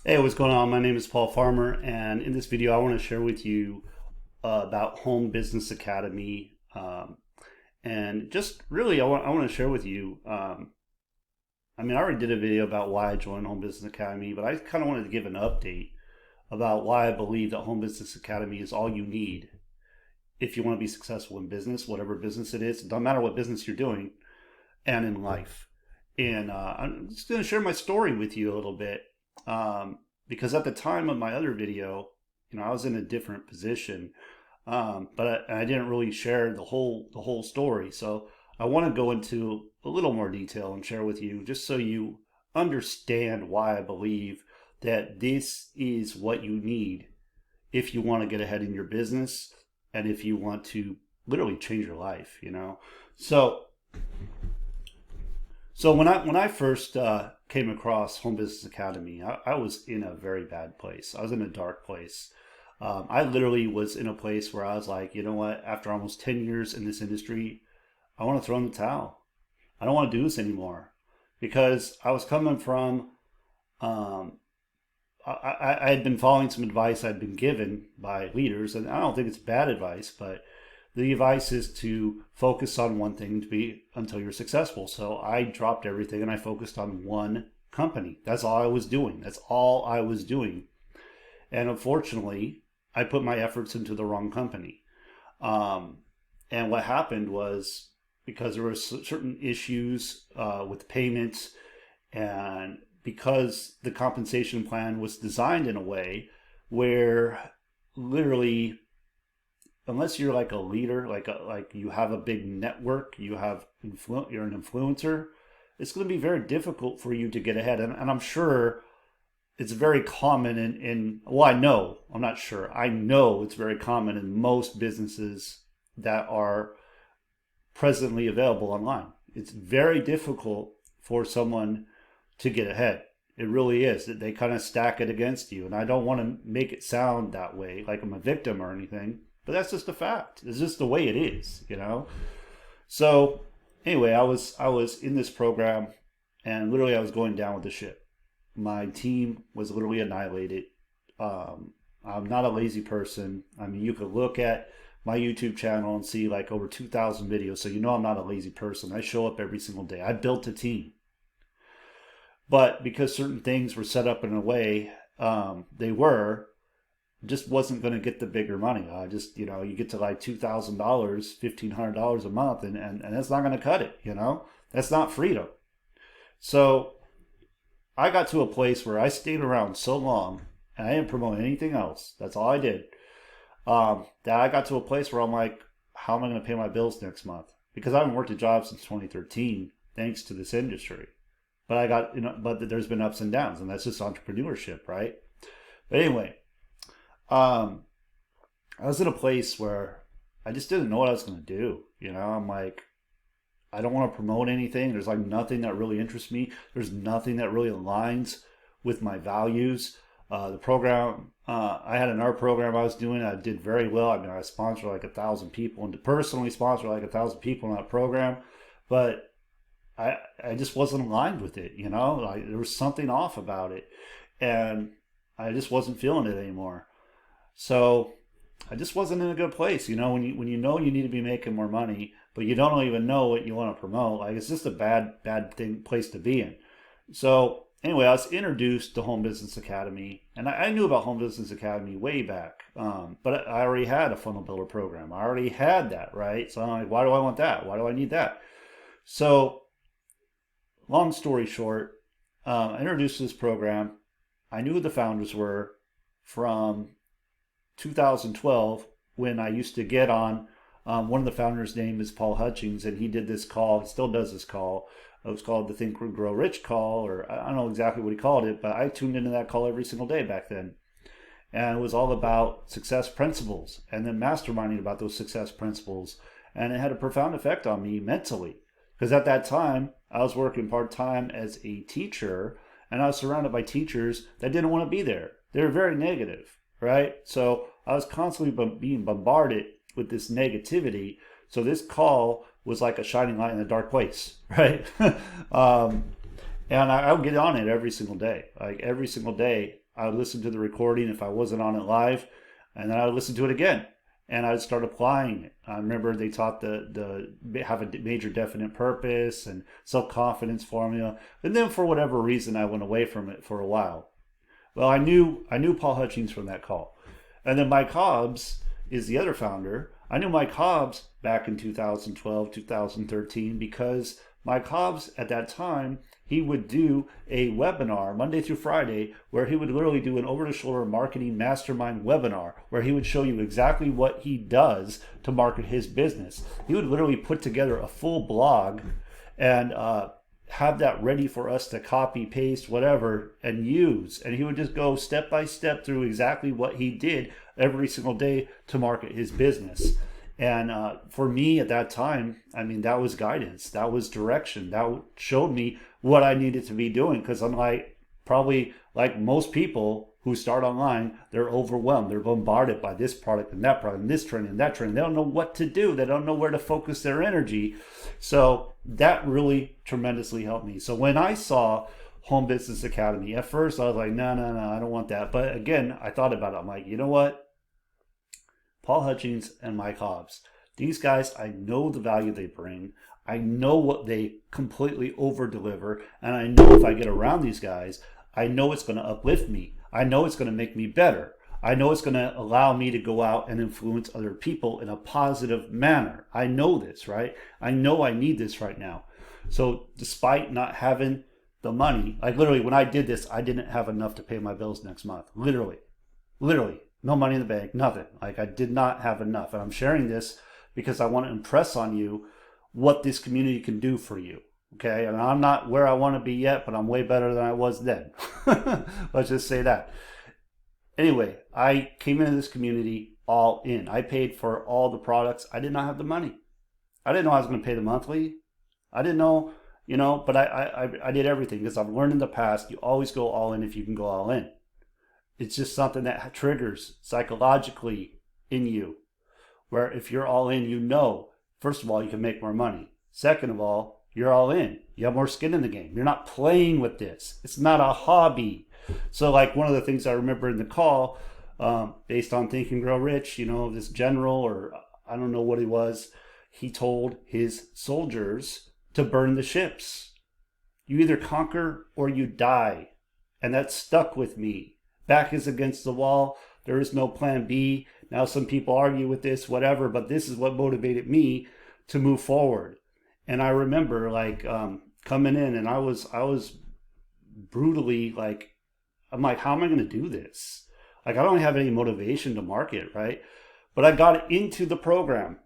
Hey, what's going on? My name is Paul Farmer, and in this video, I want to share with you about Home Business Academy. And just really, I want to share with you. I already did a video about why I joined Home Business Academy, but I kind of wanted to give an update about why I believe that Home Business Academy is all you need if you want to be successful in business, whatever business it is. It doesn't matter what business you're doing, and in life. And I'm just going to share my story with you a little bit. Because at the time of my other video, I was in a different position, but I didn't really share the whole story. So I want to go into a little more detail and share with you, just so you understand why I believe that this is what you need if you want to get ahead in your business and if you want to literally change your life. So so when I first came across Home Business Academy, I was in a very bad place. I was in a dark place. I literally was in a place where I was like, you know what? After almost 10 years in this industry, I want to throw in the towel. I don't want to do this anymore because I was coming from. Um, I had been following some advice I'd been given by leaders, and I don't think it's bad advice, but the advice is to focus on one thing to be until you're successful. So I dropped everything and I focused on one company. That's all I was doing. That's all I was doing. And unfortunately, I put my efforts into the wrong company. Um, and what happened was because there were certain issues with payments, and because the compensation plan was designed in a way where literally, unless you're like a leader, like you have a big network, you're an influencer, it's going to be very difficult for you to get ahead. And I'm sure it's very common well, I know, I'm not sure, I know it's very common in most businesses that are presently available online. It's very difficult for someone to get ahead. It really is. They kind of stack it against you. And I don't want to make it sound that way, like I'm a victim or anything, but that's just a fact. It's just the way it is. So anyway, I was in this program, and literally I was going down with the ship. My team was literally annihilated. I'm not a lazy person. I mean, you could look at my YouTube channel and see like over 2,000 videos, so I'm not a lazy person. I show up every single day. I built a team, but because certain things were set up in a way, they were just wasn't going to get the bigger money. I just, you get to like $2,000, $1,500 a month, and that's not going to cut it. That's not freedom. So I got to a place where I stayed around so long and I didn't promote anything else. That's all I did. That I got to a place where I'm like, how am I going to pay my bills next month? Because I haven't worked a job since 2013, thanks to this industry. But but there's been ups and downs, and that's just entrepreneurship, right? But anyway, um, I was in a place where I just didn't know what I was going to do. I'm like, I don't want to promote anything. There's like nothing that really interests me. There's nothing that really aligns with my values. The program, I had an art program I was doing. I did very well. I sponsored like 1,000 people, and personally sponsored like 1,000 people in that program. But I just wasn't aligned with it. Like there was something off about it, and I just wasn't feeling it anymore. So I just wasn't in a good place. When you know you need to be making more money, but you don't even know what you want to promote. Like it's just a bad place to be in. So anyway, I was introduced to Home Business Academy, and I knew about Home Business Academy way back. But I already had a funnel builder program. I already had that, right? So I'm like, why do I want that? Why do I need that? So long story short, I introduced this program. I knew who the founders were from 2012 when I used to get on. One of the founders' name is Paul Hutchings, and he did this call. He still does this call. It was called the Think Grow Rich call, or I don't know exactly what he called it, but I tuned into that call every single day back then. And it was all about success principles and then masterminding about those success principles. And it had a profound effect on me mentally. Because at that time, I was working part time as a teacher, and I was surrounded by teachers that didn't want to be there. They were very negative, right? So I was constantly being bombarded with this negativity. So this call was like a shining light in a dark place, right? um, And I would get on it every single day. Like every single day, I would listen to the recording if I wasn't on it live, and then I would listen to it again, and I'd start applying it. I remember they taught the have a major definite purpose and self confidence formula, and then for whatever reason, I went away from it for a while. Well, I knew Paul Hutchings from that call, and then Mike Hobbs is the other founder. I knew Mike Hobbs back in 2012, 2013 because Mike Hobbs at that time he would do a webinar Monday through Friday where he would literally do an over-the-shoulder marketing mastermind webinar where he would show you exactly what he does to market his business. He would literally put together a full blog and have that ready for us to copy, paste, whatever, and use. And he would just go step by step through exactly what he did every single day to market his business. And for me at that time, I mean, that was guidance, that was direction, that showed me what I needed to be doing. Because I'm like, probably like most people who start online, they're overwhelmed. They're bombarded by this product and that product and this trend and that trend. They don't know what to do. They don't know where to focus their energy. So that really tremendously helped me. So when I saw Home Business Academy, at first I was like, no, I don't want that. But again, I thought about it. I'm like, you know what? Paul Hutchings and Mike Hobbs. These guys, I know the value they bring. I know what they completely over deliver. And I know if I get around these guys, I know it's going to uplift me. I know it's going to make me better. I know it's going to allow me to go out and influence other people in a positive manner. I know this, right? I know I need this right now. So despite not having the money, like literally when I did this, I didn't have enough to pay my bills next month. Literally. No money in the bank, nothing. Like I did not have enough. And I'm sharing this because I want to impress on you what this community can do for you. Okay. And I'm not where I want to be yet, but I'm way better than I was then. Let's just say that. Anyway, I came into this community all in. I paid for all the products. I did not have the money. I didn't know I was going to pay the monthly. I didn't know, but I did everything because I've learned in the past, you always go all in if you can go all in. It's just something that triggers psychologically in you, where if you're all in, first of all, you can make more money. Second of all, you're all in. You have more skin in the game. You're not playing with this. It's not a hobby. So like one of the things I remember in the call, based on Think and Grow Rich, this general, or I don't know what he was, he told his soldiers to burn the ships. You either conquer or you die. And that stuck with me. Back is against the wall. There is no plan B. Now some people argue with this, whatever, but this is what motivated me to move forward. And I remember coming in and I was brutally I'm like, how am I going to do this? Like, I don't have any motivation to market, right? But I got into the program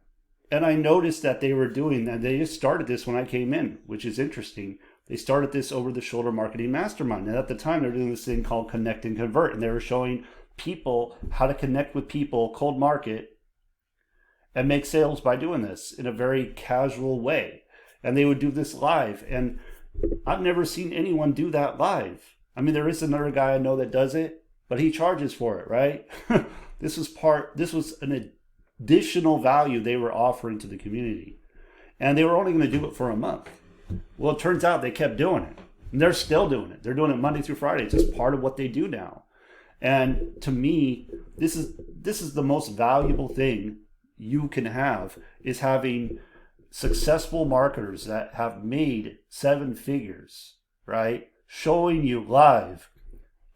and I noticed that they were doing that. They just started this when I came in, which is interesting. They started this over-the-shoulder marketing mastermind. And at the time, they were doing this thing called Connect and Convert. And they were showing people how to connect with people, cold market, and make sales by doing this in a very casual way. And they would do this live. And I've never seen anyone do that live. I mean, there is another guy I know that does it, but he charges for it, right? This was an additional value they were offering to the community. And they were only going to do it for a month. Well, it turns out they kept doing it. And they're still doing it. They're doing it Monday through Friday. It's just part of what they do now. And to me, this is the most valuable thing you can have, is having successful marketers that have made 7 figures, right? Showing you live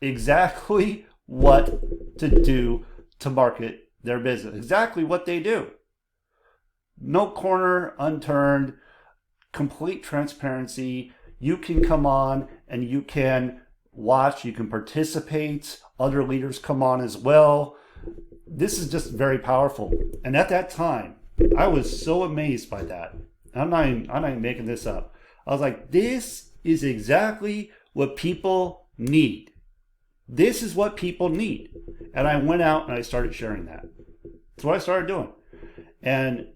exactly what to do to market their business. Exactly what they do. No corner unturned. Complete transparency. You can come on and you can watch, you can participate. Other leaders come on as well. This is just very powerful. And at that time, I was so amazed by that. I'm not even making this up. I was like, this is exactly what people need. This is what people need. And I went out and I started sharing that. That's what I started doing. And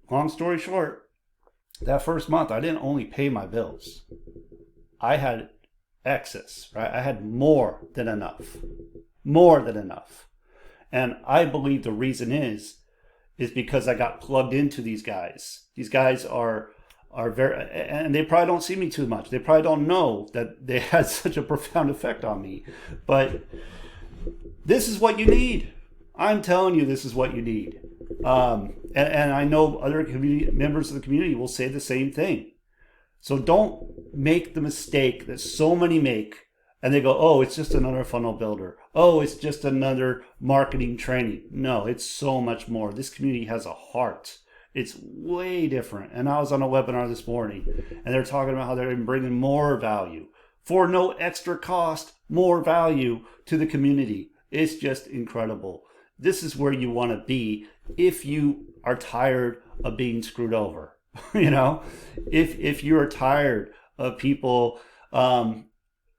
long story short, that first month, I didn't only pay my bills. I had excess, right? I had more than enough. More than enough. And I believe the reason is because I got plugged into these guys. These guys are are very, and they probably don't see me too much. They probably don't know that they had such a profound effect on me. But this is what you need. I'm telling you, this is what you need. And I know other community members of the community will say the same thing. So don't make the mistake that so many make, and they go, oh, it's just another funnel builder. Oh, it's just another marketing training. No, it's so much more. This community has a heart. It's way different. And I was on a webinar this morning, and they're talking about how they're bringing more value for no extra cost, more value to the community. It's just incredible. This is where you want to be if you are tired of being screwed over. You know, if you're tired of people, pulling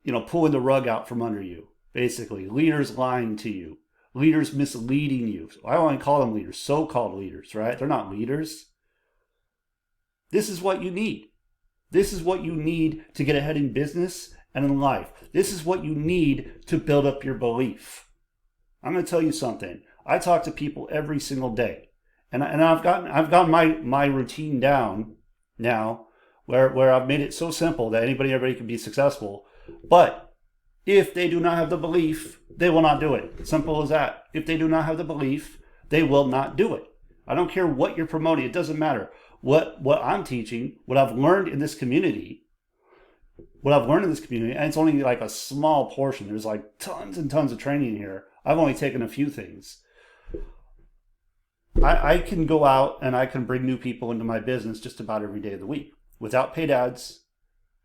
the rug out from under you, basically, leaders lying to you, leaders misleading you. I don't want to call them leaders, so-called leaders, right? They're not leaders. This is what you need. This is what you need to get ahead in business and in life. This is what you need to build up your belief. I'm going to tell you something. I talk to people every single day. And I've gotten my routine down now where I've made it so simple that everybody can be successful. But if they do not have the belief, they will not do it. Simple as that. If they do not have the belief, they will not do it. I don't care what you're promoting. It doesn't matter. What I'm teaching, what I've learned in this community, and it's only like a small portion. There's like tons and tons of training here. I've only taken a few things. I can go out and I can bring new people into my business just about every day of the week without paid ads,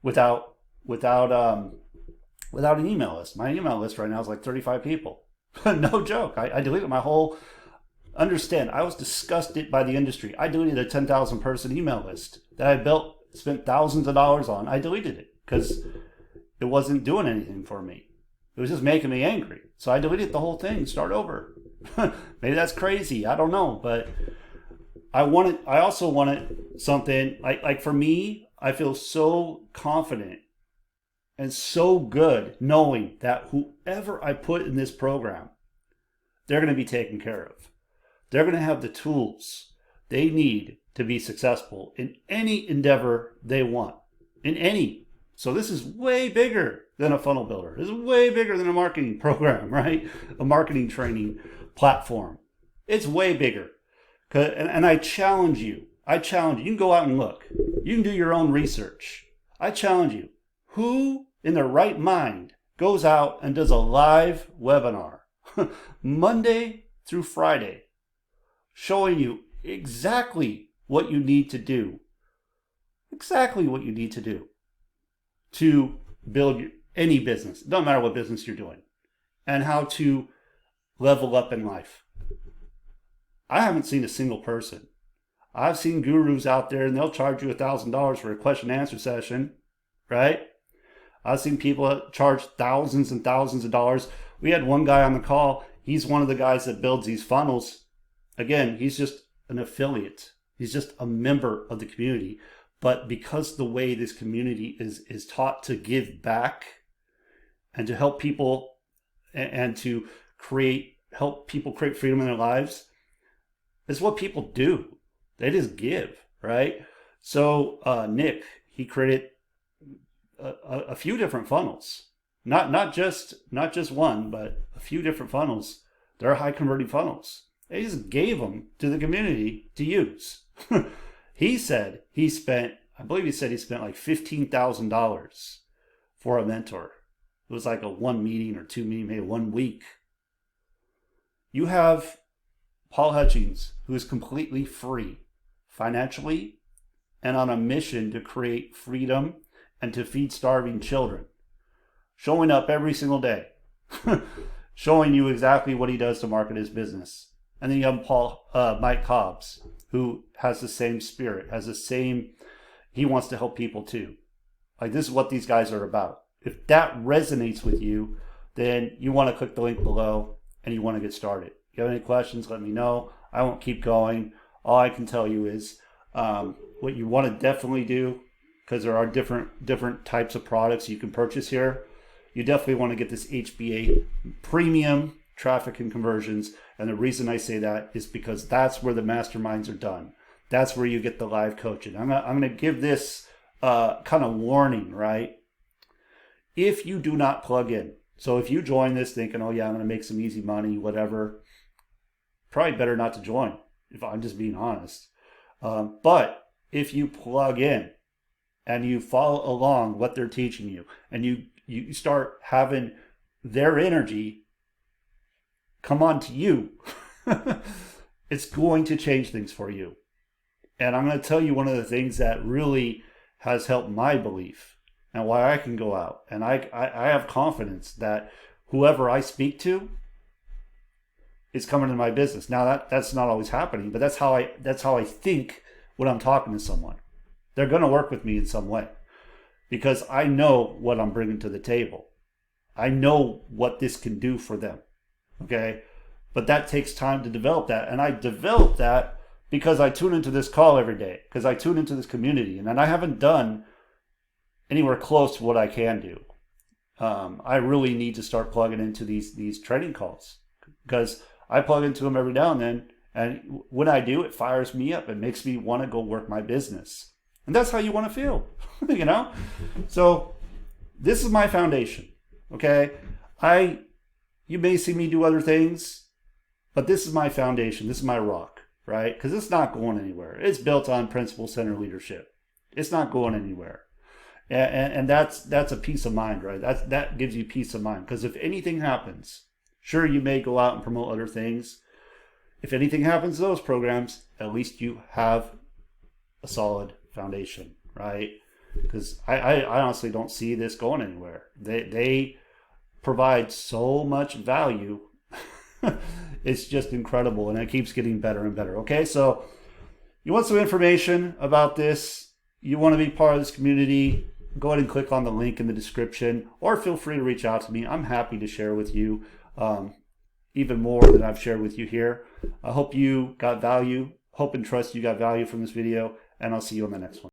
without an email list. My email list right now is like 35 people. No joke. I deleted my whole. Understand, I was disgusted by the industry. I deleted a 10,000 person email list that I built, spent thousands of dollars on. I deleted it because it wasn't doing anything for me. It was just making me angry. So I deleted the whole thing, start over. Maybe that's crazy. I don't know. But I also wanted something like for me, I feel so confident and so good knowing that whoever I put in this program, they're going to be taken care of. They're going to have the tools they need to be successful in any endeavor they want. In any. So this is way bigger than a funnel builder. This is way bigger than a marketing program, right? A marketing training platform. It's way bigger. And I challenge you. You can go out and look. You can do your own research. I challenge you. Who in their right mind goes out and does a live webinar Monday through Friday, showing you exactly what you need to do. Exactly what you need to do to build any business. It doesn't matter what business you're doing. And how to level up in life. I haven't seen a single person. I've seen gurus out there and they'll charge you $1,000 for a question and answer session, right? I've seen people charge thousands and thousands of dollars. We had one guy on the call. He's one of the guys that builds these funnels. Again, he's just an affiliate. He's just a member of the community. But because the way this community is taught to give back and to help people and to help people create freedom in their lives, it's what people do. They just give, right? So Nick, he created a few different funnels, not just one, but a few different funnels. They're high converting funnels. They just gave them to the community to use. He said he spent like $15,000 for a mentor. It was like a 1 meeting or 2 meeting, maybe 1 week. You have Paul Hutchings, who is completely free financially and on a mission to create freedom and to feed starving children, showing up every single day, showing you exactly what he does to market his business. And then you have Mike Cobbs, who has the same spirit, he wants to help people too. Like, this is what these guys are about. If that resonates with you, then you want to click the link below and you want to get started. If you have any questions, let me know. I won't keep going. All I can tell you is what you want to definitely do, because there are different types of products you can purchase here. You definitely want to get this HBA premium traffic and conversions. And the reason I say that is because that's where the masterminds are done. that's where you get the live coaching. I'm gonna give this kind of warning, right? If you do not plug in, so if you join this thinking, oh yeah, I'm gonna make some easy money, whatever, probably better not to join, if I'm just being honest. But if you plug in and you follow along what they're teaching you, and you start having their energy come on to you, it's going to change things for you. And I'm going to tell you one of the things that really has helped my belief and why I can go out. And I have confidence that whoever I speak to is coming to my business. Now that's not always happening, but that's how I think when I'm talking to someone. They're going to work with me in some way because I know what I'm bringing to the table. I know what this can do for them. Okay? But that takes time to develop that. And I developed that because I tune into this call every day, because I tune into this community, and I haven't done anywhere close to what I can do. I really need to start plugging into these training calls because I plug into them every now and then, and when I do, it fires me up. It makes me want to go work my business, and that's how you want to feel, you know. So this is my foundation. Okay, you may see me do other things, but this is my foundation. This is my rock, right? Because it's not going anywhere. It's built on principle-centered leadership. It's not going anywhere. And that's a peace of mind, right? That gives you peace of mind. Because if anything happens, sure, you may go out and promote other things. If anything happens to those programs, at least you have a solid foundation, right? Because I honestly don't see this going anywhere. They provide so much value. It's just incredible, and it keeps getting better and better. Okay, so you want some information about this, you want to be part of this community, go ahead and click on the link in the description, or feel free to reach out to me. I'm happy to share with you even more than I've shared with you here. I hope you got value. Hope and trust you got value from this video, and I'll see you on the next one.